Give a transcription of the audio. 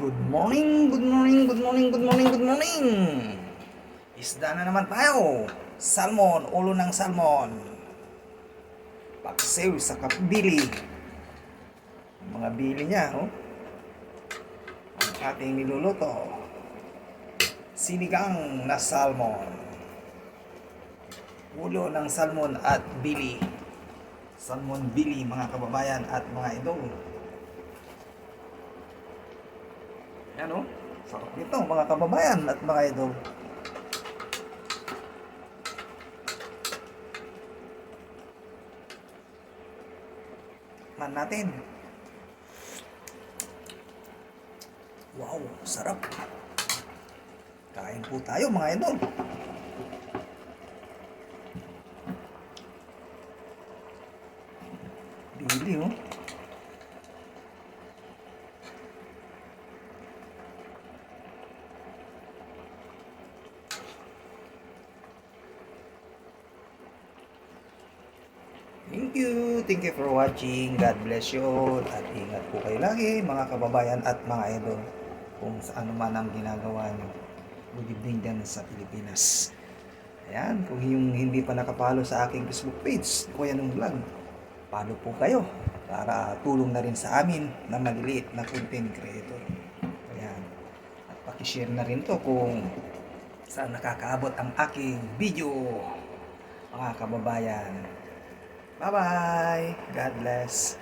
Good morning, good morning, good morning, good morning, good morning. Isda na naman tayo. Salmon, ulo ng salmon. Paksiw sa kapbili. Mga bili niya, oh. Ang ating niluluto. Sinigang na salmon. Ulo ng salmon at bili. Salmon bili, mga kababayan at mga idol. Yan, oh. Sarap nito, mga kababayan at mga idol. Man natin. Wow, sarap. Kain po tayo, mga idol. Bili, oh. Thank you for watching. God bless you. At ingat po kayo lagi, mga kababayan at mga idol. Kung sa ano man ang ginagawa nyo. Good evening dyan sa Pilipinas. Ayan, kung yung hindi pa nakapalo sa aking Facebook page, Kuya Nung Vlog, follow po kayo para tulong na rin sa amin na maliliit na content creator. Ayan. At pakishare na rin to kung saan nakakaabot ang aking video, mga kababayan. Bye-bye. God bless.